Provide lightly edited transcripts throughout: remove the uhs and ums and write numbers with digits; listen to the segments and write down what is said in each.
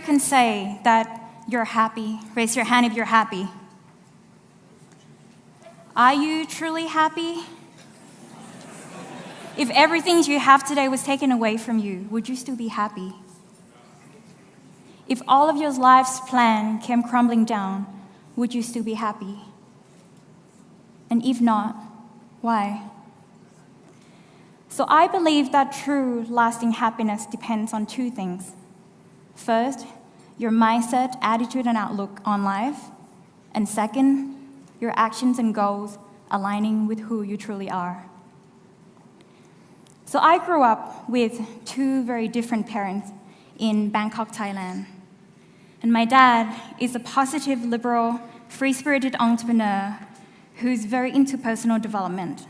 can say that you're happy? Raise your hand if you're happy. Are you truly happy? If everything you have today was taken away from you, would you still be happy? If all of your life's plan came crumbling down, would you still be happy? And if not, why? So I believe that true, lasting happiness depends on two things. First, your mindset, attitude, and outlook on life. And second, your actions and goals aligning with who you truly are. So I grew up with two very different parents in Bangkok, Thailand. And my dad is a positive, liberal, free-spirited entrepreneur who's very into personal development.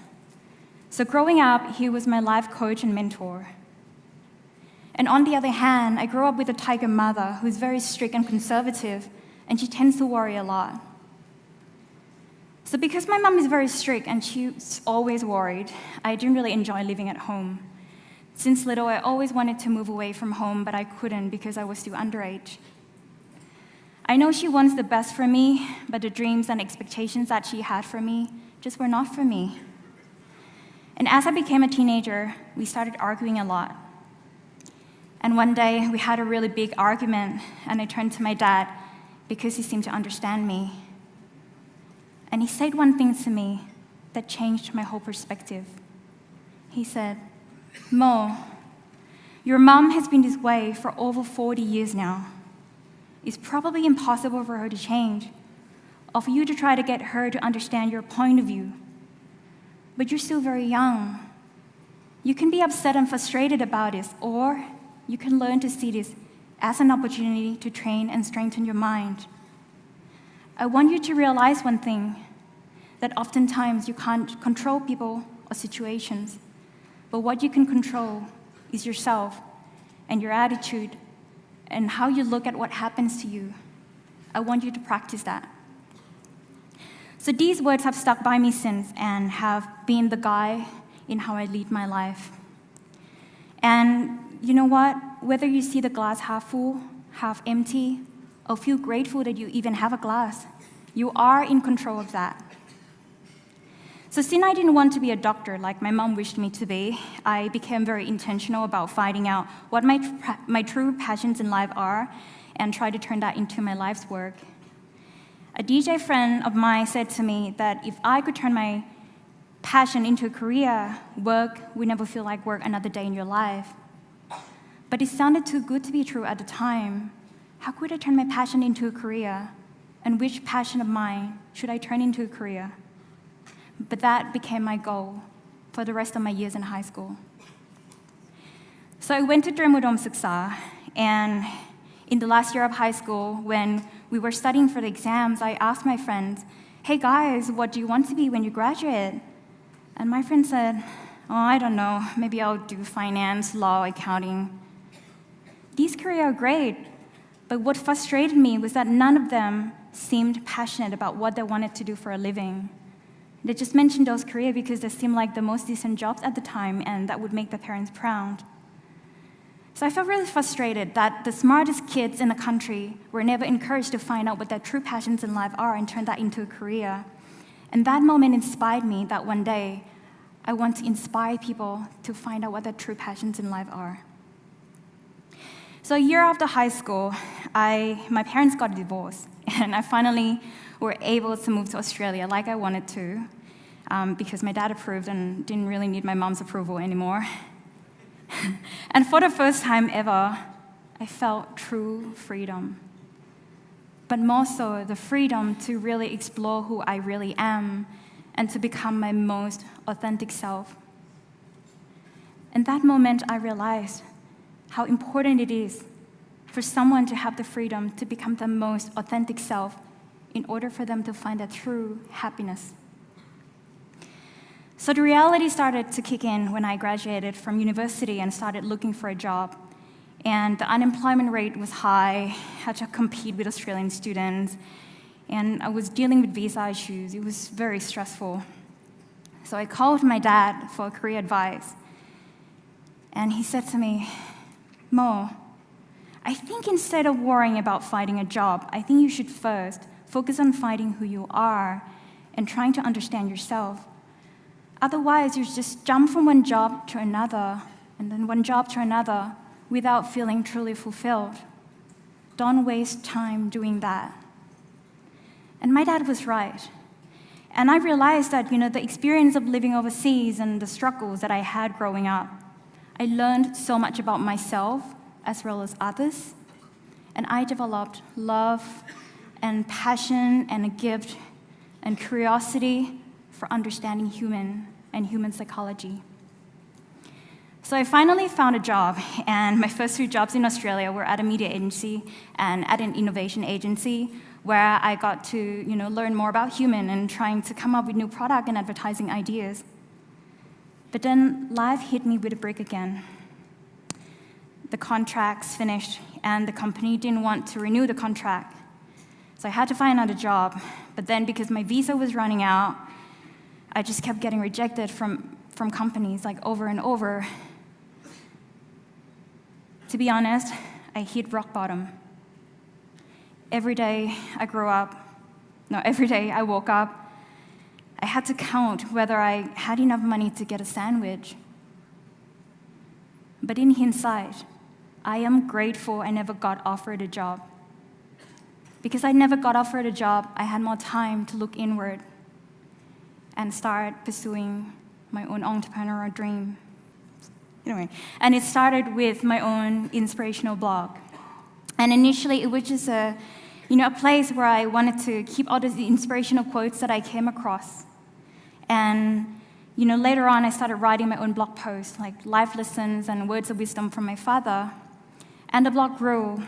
So growing up, he was my life coach and mentor. And on the other hand, I grew up with a tiger mother who's very strict and conservative, and she tends to worry a lot. So because my mom is very strict and she's always worried, I didn't really enjoy living at home. Since little, I always wanted to move away from home, but I couldn't because I was still underage. I know she wants the best for me, but the dreams and expectations that she had for me just were not for me. And as I became a teenager, we started arguing a lot. And one day, we had a really big argument, and I turned to my dad because he seemed to understand me. And he said one thing to me that changed my whole perspective. He said, "Mo, your mom has been this way for over 40 years now. It's probably impossible for her to change, or for you to try to get her to understand your point of view. But you're still very young. You can be upset and frustrated about this, or you can learn to see this as an opportunity to train and strengthen your mind. I want you to realize one thing, that oftentimes you can't control people or situations, but what you can control is yourself and your attitude and how you look at what happens to you. I want you to practice that." So these words have stuck by me since and have been the guide in how I lead my life. And you know what? Whether you see the glass half full, half empty, or feel grateful that you even have a glass, you are in control of that. So since I didn't want to be a doctor like my mom wished me to be, I became very intentional about finding out what my true passions in life are and try to turn that into my life's work. A DJ friend of mine said to me that if I could turn my passion into a career, work would never feel like work another day in your life. But it sounded too good to be true at the time. How could I turn my passion into a career? And which passion of mine should I turn into a career? But that became my goal for the rest of my years in high school. So I went to Dramudom Siksa, and in the last year of high school, when we were studying for the exams, I asked my friends, "Hey guys, what do you want to be when you graduate?" And my friend said, "Oh, I don't know, maybe I'll do finance, law, accounting." These careers are great, but what frustrated me was that none of them seemed passionate about what they wanted to do for a living. They just mentioned those careers because they seemed like the most decent jobs at the time, and that would make their parents proud. So I felt really frustrated that the smartest kids in the country were never encouraged to find out what their true passions in life are and turn that into a career. And that moment inspired me that one day I want to inspire people to find out what their true passions in life are. So a year after high school, my parents got a divorce, and I finally were able to move to Australia like I wanted to, because my dad approved and didn't really need my mom's approval anymore. And for the first time ever, I felt true freedom. But more so, the freedom to really explore who I really am and to become my most authentic self. In that moment, I realized how important it is for someone to have the freedom to become the most authentic self in order for them to find a true happiness. So the reality started to kick in when I graduated from university and started looking for a job. And the unemployment rate was high, had to compete with Australian students, and I was dealing with visa issues. It was very stressful. So I called my dad for career advice. And he said to me, "Mo, I think instead of worrying about finding a job, I think you should first focus on finding who you are and trying to understand yourself. Otherwise, you just jump from one job to another, and then one job to another, without feeling truly fulfilled. Don't waste time doing that. And my dad was right. And I realized that, the experience of living overseas and the struggles that I had growing up, I learned so much about myself as well as others. And I developed love and passion and a gift and curiosity for understanding human psychology. So I finally found a job, and my first 2 jobs in Australia were at a media agency and at an innovation agency, where I got to, learn more about human and trying to come up with new product and advertising ideas. But then life hit me with a brick again. The contracts finished, and the company didn't want to renew the contract. So I had to find another job. But then because my visa was running out, I just kept getting rejected from companies over and over. To be honest, I hit rock bottom. Every day I woke up, I had to count whether I had enough money to get a sandwich. But in hindsight, I am grateful I never got offered a job. Because I never got offered a job, I had more time to look inward and start pursuing my own entrepreneurial dream. Anyway, and it started with my own inspirational blog. And initially, it was just a place where I wanted to keep all the inspirational quotes that I came across. And, later on, I started writing my own blog posts, like life lessons and words of wisdom from my father. And the blog grew,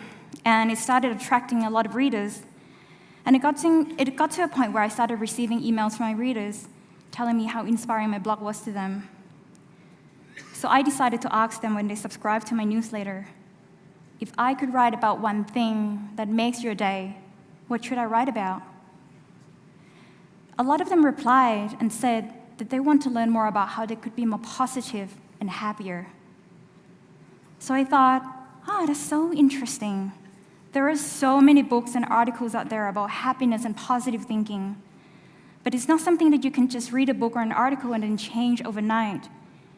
and it started attracting a lot of readers. And it got to a point where I started receiving emails from my readers telling me how inspiring my blog was to them. So I decided to ask them when they subscribed to my newsletter, if I could write about one thing that makes your day, what should I write about? A lot of them replied and said that they want to learn more about how they could be more positive and happier. So I thought, that's so interesting. There are so many books and articles out there about happiness and positive thinking. But it's not something that you can just read a book or an article and then change overnight.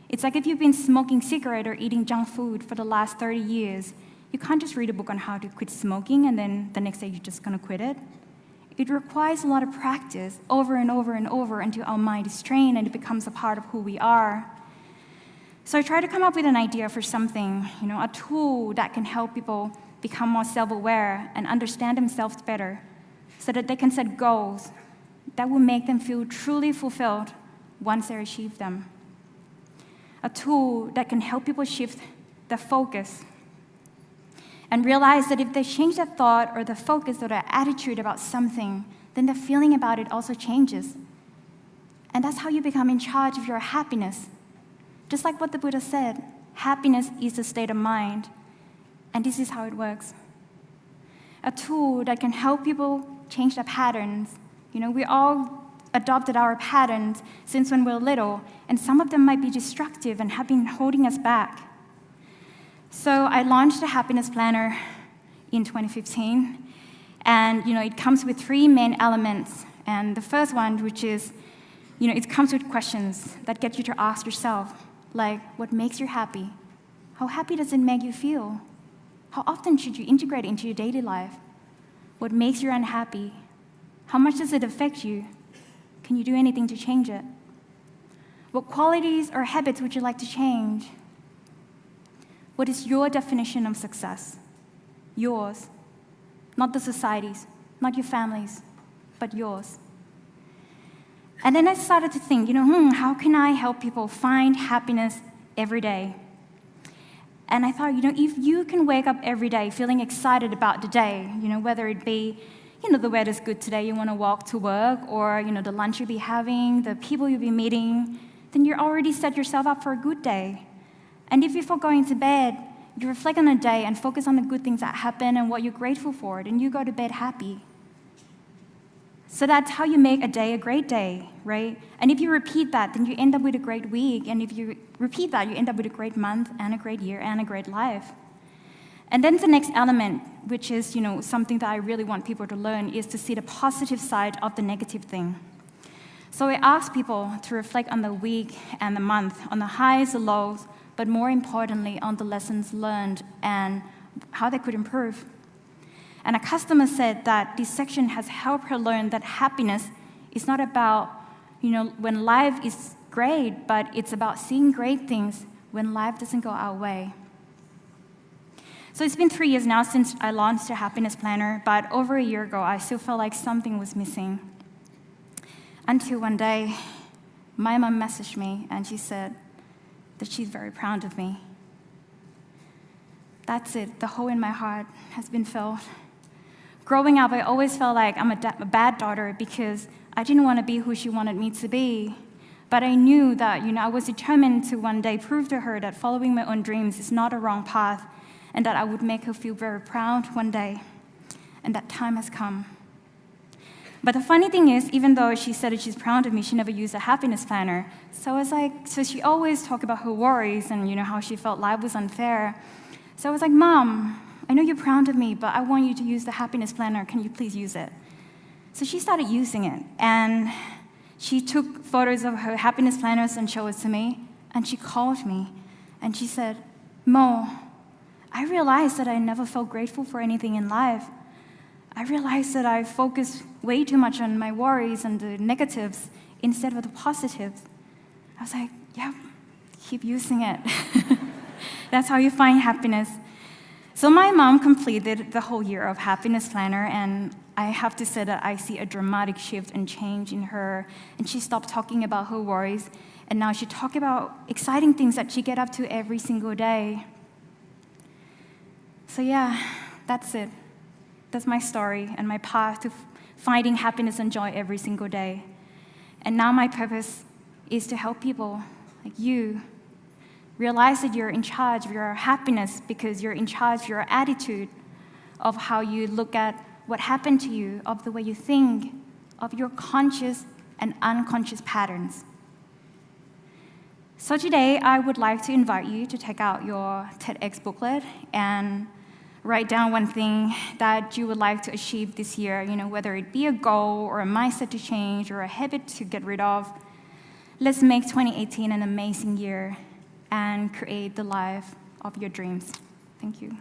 It's like if you've been smoking cigarette or eating junk food for the last 30 years, you can't just read a book on how to quit smoking and then the next day you're just going to quit it. It requires a lot of practice over and over and over until our mind is trained and it becomes a part of who we are. So I try to come up with an idea for something, a tool that can help people become more self-aware and understand themselves better so that they can set goals that will make them feel truly fulfilled once they achieve them. A tool that can help people shift their focus and realize that if they change their thought or their focus or their attitude about something, then their feeling about it also changes. And that's how you become in charge of your happiness. Just like what the Buddha said, happiness is a state of mind, and this is how it works. A tool that can help people change their patterns. We all adopted our patterns since when we were little, and some of them might be destructive and have been holding us back. So I launched a happiness planner in 2015, and it comes with 3 main elements. And the first one, which is, it comes with questions that get you to ask yourself, like, what makes you happy? How happy does it make you feel? How often should you integrate it into your daily life? What makes you unhappy? How much does it affect you? Can you do anything to change it? What qualities or habits would you like to change? What is your definition of success? Yours. Not the society's, not your family's, but yours. And then I started to think, how can I help people find happiness every day? And I thought, if you can wake up every day feeling excited about the day, whether it be, the weather's good today, you want to walk to work, or, the lunch you'll be having, the people you'll be meeting, then you already set yourself up for a good day. And if before going to bed, you reflect on the day and focus on the good things that happen and what you're grateful for, then you go to bed happy. So that's how you make a day a great day, right? And if you repeat that, then you end up with a great week. And if you repeat that, you end up with a great month and a great year and a great life. And then the next element, which is, something that I really want people to learn, is to see the positive side of the negative thing. So I asked people to reflect on the week and the month, on the highs, the lows, but more importantly, on the lessons learned and how they could improve. And a customer said that this section has helped her learn that happiness is not about, when life is great, but it's about seeing great things when life doesn't go our way. So it's been 3 years now since I launched a happiness planner, but over a year ago, I still felt like something was missing. Until one day, my mom messaged me and she said that she's very proud of me. That's it, the hole in my heart has been filled. Growing up, I always felt like I'm a bad daughter because I didn't want to be who she wanted me to be. But I knew that, I was determined to one day prove to her that following my own dreams is not a wrong path, and that I would make her feel very proud one day. And that time has come. But the funny thing is, even though she said that she's proud of me, she never used a happiness planner. So I was like, so she always talked about her worries and, how she felt life was unfair. So I was like, Mom, I know you're proud of me, but I want you to use the happiness planner. Can you please use it? So she started using it, and she took photos of her happiness planners and showed it to me, and she called me, and she said, Mo, I realized that I never felt grateful for anything in life. I realized that I focused way too much on my worries and the negatives instead of the positives. I was like, yeah, keep using it. That's how you find happiness. So my mom completed the whole year of happiness planner, and I have to say that I see a dramatic shift and change in her, and she stopped talking about her worries, and now she talks about exciting things that she gets up to every single day. So yeah, that's it. That's my story and my path to finding happiness and joy every single day. And now my purpose is to help people like you realize that you're in charge of your happiness because you're in charge of your attitude, of how you look at what happened to you, of the way you think, of your conscious and unconscious patterns. So today, I would like to invite you to take out your TEDx booklet and write down one thing that you would like to achieve this year, whether it be a goal or a mindset to change or a habit to get rid of. Let's make 2018 an amazing year and create the life of your dreams. Thank you.